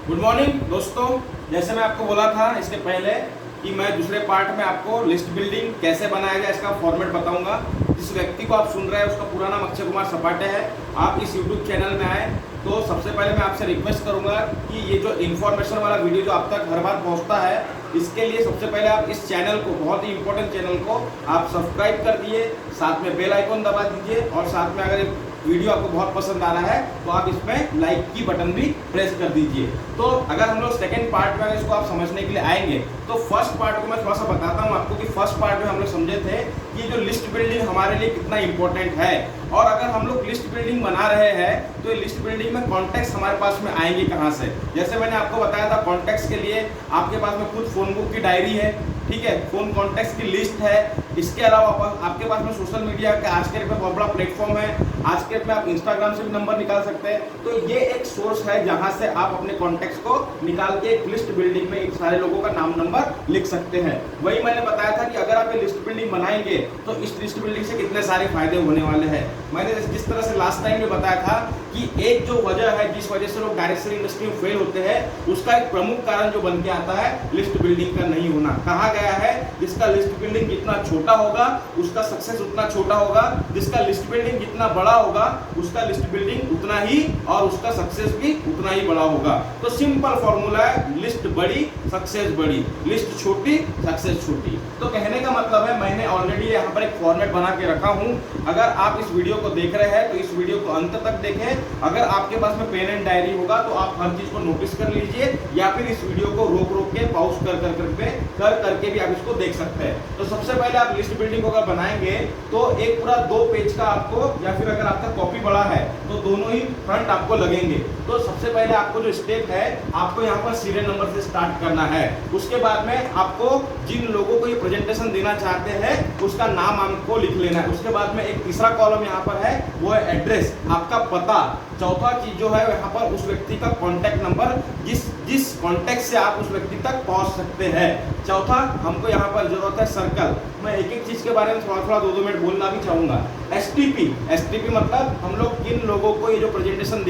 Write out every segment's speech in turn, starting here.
Good morning दोस्तों। जैसे मैं आपको बोला था इसके पहले कि मैं दूसरे पार्ट में आपको लिस्ट बिल्डिंग कैसे बनाया जाए इसका फॉर्मेट बताऊंगा। जिस व्यक्ति को आप सुन रहे हैं उसका पूरा नाम अक्षय कुमार सपाटे है। आप इस यूट्यूब चैनल में आए तो सबसे पहले मैं आपसे रिक्वेस्ट करूंगा कि ये जो इन्फॉर्मेशन वाला वीडियो जो आप तक हर बार पहुंचता है, इसके लिए सबसे पहले आप इस चैनल को, बहुत ही इंपॉर्टेंट चैनल को आप सब्सक्राइब कर दिए, साथ में बेल आइकन दबा दीजिए और साथ में अगर वीडियो आपको बहुत पसंद आ रहा है तो आप इसमें लाइक की बटन भी प्रेस कर दीजिए। तो अगर हम लोग सेकंड पार्ट में अगर इसको आप समझने के लिए आएंगे तो फर्स्ट पार्ट को मैं थोड़ा सा बताता हूँ आपको कि फर्स्ट पार्ट में हम लोग समझे थे कि जो लिस्ट बिल्डिंग हमारे लिए कितना इंपॉर्टेंट है, और अगर हम लोग लिस्ट बिल्डिंग बना रहे हैं तो लिस्ट बिल्डिंग में कॉन्टेक्स्ट हमारे पास में आएंगे कहाँ से। जैसे मैंने आपको बताया था, कॉन्टेक्स्ट के लिए आपके पास में खुद फोन बुक की डायरी है, ठीक है, फोन कॉन्टेक्ट की लिस्ट है। इसके अलावा आपके पास में सोशल मीडिया का आज के डेट में बहुत बड़ा प्लेटफॉर्म है। आज के डेट में आप इंस्टाग्राम से भी नंबर निकाल सकते हैं। तो ये एक सोर्स है जहां से आप अपने कॉन्टेक्ट्स को निकाल के एक लिस्ट बिल्डिंग में इन सारे लोगों का नाम नंबर लिख सकते हैं। वही मैंने बताया था कि अगर आप ये लिस्ट बिल्डिंग बनाएंगे तो इस लिस्ट बिल्डिंग से कितने सारे फायदे होने वाले हैं। मैंने जिस तरह से लास्ट टाइम में बताया था कि एक जो वजह है जिस वजह से लोग डायरेक्ट सेलिंग इंडस्ट्री में फेल होते हैं, उसका एक प्रमुख कारण जो बन के आता है लिस्ट बिल्डिंग का नहीं होना। कहा गया है जिसका लिस्ट बिल्डिंग जितना छोटा होगा उसका सक्सेस उतना छोटा होगा, जिसका लिस्ट बिल्डिंग जितना बड़ा होगा उसका लिस्ट बिल्डिंग उतना ही और उसका सक्सेस भी उतना ही बड़ा होगा। तो सिंपल फॉर्मूला है, लिस्ट बड़ी सक्सेस बड़ी, लिस्ट छोटी सक्सेस छोटी। तो कहने का मतलब है मैंने ऑलरेडी यहाँ पर एक फॉर्मेट बना के रखा हूँ। अगर आप इस वीडियो को देख रहे हैं तो इस वीडियो को अंत तक देखें। अगर आपके पास में पेन एंड डायरी होगा तो आप हर चीज को नोटिस कर लीजिए, या फिर इस वीडियो को रोक रोक के पॉज कर करके भी आप इसको देख सकते हैं। तो सबसे पहले आप लिस्ट बिल्डिंग को अगर बनाएंगे तो एक पूरा 2 पेज का आपको, या फिर अगर आपका कॉपी बड़ा है तो दोनों ही फ्रंट आपको लगेंगे। तो सबसे पहले आपको जो स्टेप है, आपको यहाँ पर सीरियल नंबर से स्टार्ट करना है। उसके बाद में आपको जिन लोगों को ये प्रेजेंटेशन देना चाहते हैं उसका नाम आपको लिख लेना है। उसके बाद में एक तीसरा कॉलम यहाँ पर है, वो है एड्रेस, आपका पता। चौथा चीज जो है यहाँ पर उस व्यक्ति का कॉन्टैक्ट नंबर, जिस कॉन्टैक्ट से आप उस व्यक्ति तक पहुंच सकते हैं। चौथा हमको यहाँ पर जरूरत है सर्कल। मैं एक एक चीज के बारे में थोड़ा थोड़ा 2-2 मिनट बोलना भी चाहूंगा। एसटीपी मतलब हम लोग किन लोगों को ये जो प्रेजेंटेशन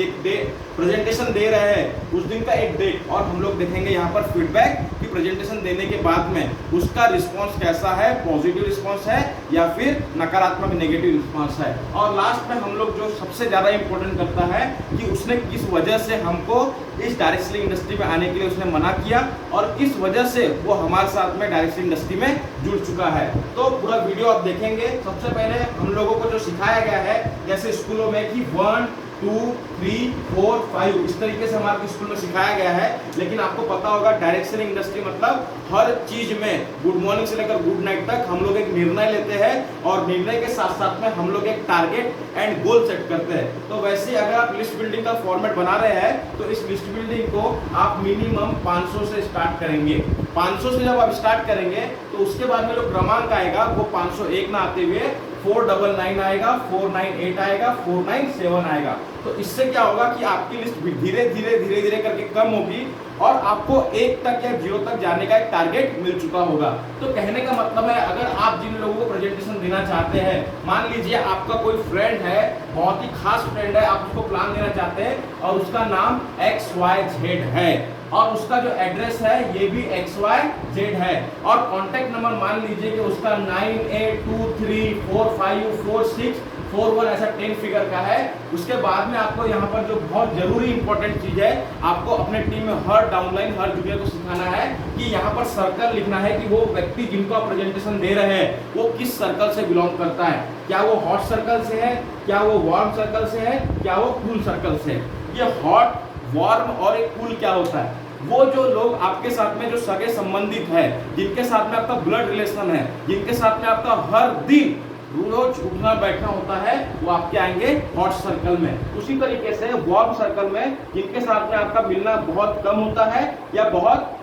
दे रहे हैं उस दिन का एक डेट, और हम लोग देखेंगे यहाँ पर फीडबैक कि प्रेजेंटेशन देने के बाद में उसका रिस्पांस कैसा है, पॉजिटिव रिस्पांस है या फिर नकारात्मक नेगेटिव रिस्पांस है। और लास्ट में हम लोग जो सबसे ज्यादा इंपॉर्टेंट करता है कि उसने किस वजह से हमको इस डायरेक्ट सेलिंग इंडस्ट्री में आने के लिए उसने मना किया और किस वजह से वो हमारे साथ में डायरेक्ट सेलिंग इंडस्ट्री में जुड़ चुका है। तो पूरा वीडियो आप देखेंगे। सबसे पहले हम लोगों को जो सिखाया गया है, जैसे स्कूलों में कि 1 2 3 4 5 इस तरीके से हमारे स्कूल में सिखाया गया है। लेकिन आपको पता होगा डायरेक्ट सेलिंग इंडस्ट्री मतलब हर चीज में गुड मॉर्निंग से लेकर गुड नाइट तक हम लोग एक निर्णय लेते हैं, और निर्णय के साथ साथ में हम लोग एक टारगेट एंड गोल सेट करते हैं। तो वैसे अगर आप लिस्ट बिल्डिंग का फॉर्मेट बना रहे हैं तो इस लिस्ट बिल्डिंग को आप मिनिमम 500 से स्टार्ट करेंगे। 500 से जब आप स्टार्ट करेंगे तो उसके बाद में जो क्रमांक आएगा वो 501 ना आते हुए 499 आएगा, 498 आएगा, 497 आएगा। तो इससे क्या होगा कि आपकी लिस्ट धीरे धीरे करके कम होगी और आपको 1 तक या 0 तक जाने का एक टारगेट मिल चुका होगा। तो कहने का मतलब है, अगर आप जिन लोगों को प्रेजेंटेशन देना चाहते हैं, मान लीजिए आपका कोई फ्रेंड है, बहुत ही खास फ्रेंड है, आप उसको प्लान देना चाहते हैं और उसका नाम XYZ है और उसका जो एड्रेस है ये भी XYZ है, और कॉन्टैक्ट नंबर मान लीजिए कि उसका 9823454641 ऐसा 10 फिगर का है। उसके बाद में आपको यहाँ पर जो बहुत जरूरी इंपॉर्टेंट चीज है, आपको अपने टीम में हर डाउनलाइन हर जूनियर को सिखाना है कि यहाँ पर सर्कल लिखना है कि वो व्यक्ति जिनको आप प्रेजेंटेशन दे रहे हैं वो किस सर्कल से बिलोंग करता है। क्या वो हॉट सर्कल से है, क्या वो वार्म सर्कल से है, क्या वो कूल सर्कल से है। ये हॉट, वार्म और एक कूल क्या होता है, वो जो लोग आपके साथ में जो सगे संबंधित है, जिनके साथ में आपका ब्लड रिलेशन है, जिनके साथ में आपका हर दिन रोज उठना बैठना होता है, वो आपके आएंगे हॉट सर्कल में। उसी तरीके से वार्म सर्कल में जिनके साथ में आपका मिलना बहुत कम होता है या बहुत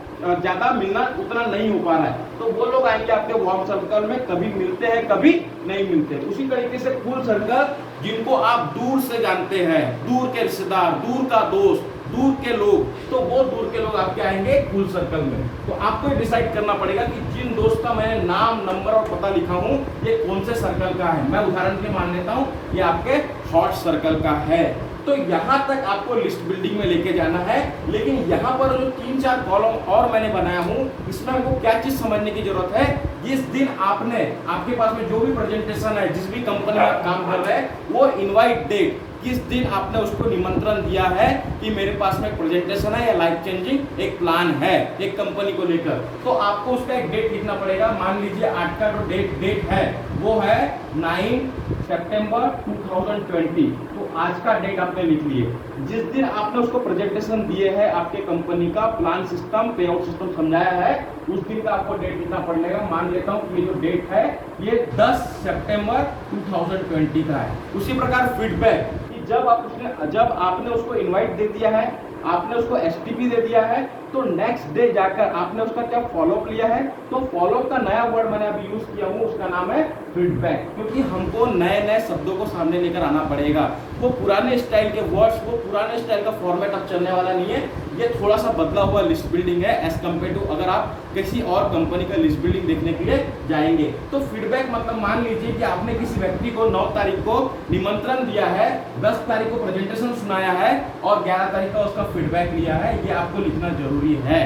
ज्यादा मिलना उतना नहीं हो पा रहा है, तो वो लोग आएंगे आपके वार्म सर्कल में, कभी मिलते हैं कभी नहीं मिलते। उसी तरीके से कूल सर्कल जिनको आप दूर से जानते हैं, दूर के रिश्तेदार, दूर का दोस्त, दूर के लोग, तो वो दूर के लोग आपके आएंगे कूल सर्कल में। तो आपको डिसाइड करना पड़ेगा कि जिन दोस्त का मैंने नाम, नंबर और पता लिखा हूँ ये कौन से सर्कल का है। मैं उदाहरण के मान लेता हूँ ये आपके हॉट सर्कल का है। तो यहाँ तक आपको लिस्ट बिल्डिंग में लेके जाना है। लेकिन यहाँ पर जो 3-4 कॉलम और मैंने बनाया हूँ, इसमें हमको क्या चीज समझने की जरूरत है। जिस दिन आपके पास में जो भी प्रेजेंटेशन है, जिस भी कंपनी में आप काम कर रहे हैं, वो इनवाइट डेट किस दिन आपने उसको निमंत्रण दिया है कि मेरे पास में एक प्रेजेंटेशन है या लाइफ चेंजिंग एक प्लान है एक कंपनी को लेकर, तो आपको उसका एक डेट लिखना पड़ेगा। मान लीजिए आज का जो डेट है वो है 9 सितंबर 2020। तो आज का डेट आपने लिख लिए। जिस दिन आपने उसको प्रेजेंटेशन दिए है, आपके कंपनी का प्लान सिस्टम, पे आउट सिस्टम समझाया है, उस दिन का आपको डेट लिखना पड़ेगा। मान लेता हूं कि ये जो डेट है ये 10 सितंबर 2020 का है। उसी प्रकार फीडबैक, जब आपने उसको इनवाइट दे दिया है, आपने उसको एसटीपी दे दिया है, तो नेक्स्ट डे जाकर आपने उसका क्या फॉलोअप लिया है। तो फॉलोअप का नया वर्ड मैंने अभी यूज किया हूं, उसका नाम है फीडबैक, क्योंकि हमको नए नए शब्दों को सामने लेकर आना पड़ेगा। वो पुराने स्टाइल के वर्ड्स, वो पुराने स्टाइल का फॉर्मेट अब चलने वाला नहीं है। ये थोड़ा सा बदला हुआ लिस्ट बिल्डिंग है एज कम्पेयर टू अगर आप किसी और कंपनी का लिस्ट बिल्डिंग देखने के लिए जाएंगे। तो फीडबैक मतलब मान लीजिए कि आपने किसी व्यक्ति को 9 तारीख को निमंत्रण दिया है, 10 तारीख को प्रेजेंटेशन सुनाया है और 11 तारीख का उसका फीडबैक लिया है। ये आपको लिखना जरूरी है।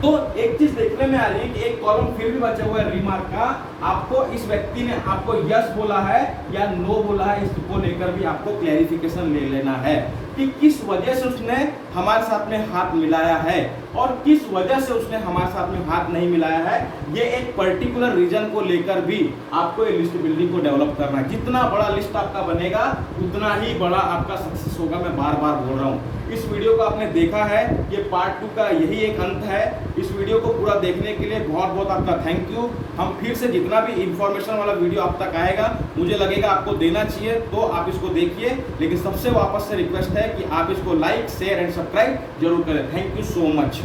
तो एक चीज देखने में आ रही है कि एक कॉलम फिर भी बचा हुआ है रिमार्क का। आपको इस व्यक्ति ने आपको यस बोला है या नो बोला है, इसको लेकर भी आपको क्लैरिफिकेशन ले लेना है कि किस वजह से उसने हमारे साथ में हाथ मिलाया है और किस वजह से उसने हमारे साथ में हाथ नहीं मिलाया है। ये एक पर्टिकुलर रीजन को लेकर भी आपको ये लिस्ट बिल्डिंग को डेवलप करना है। जितना बड़ा लिस्ट आपका बनेगा उतना ही बड़ा आपका सक्सेस होगा। मैं बार बार बोल रहा हूँ। इस वीडियो को आपने देखा है, ये पार्ट 2 का यही एक अंत है। इस वीडियो को पूरा देखने के लिए बहुत बहुत आपका थैंक यू। हम फिर से जितना भी इंफॉर्मेशन वाला वीडियो आप तक आएगा, मुझे लगेगा आपको देना चाहिए, तो आप इसको देखिए। लेकिन सबसे वापस से रिक्वेस्ट है कि आप इसको लाइक, शेयर एंड सब्सक्राइब जरूर करें। Thank you so much.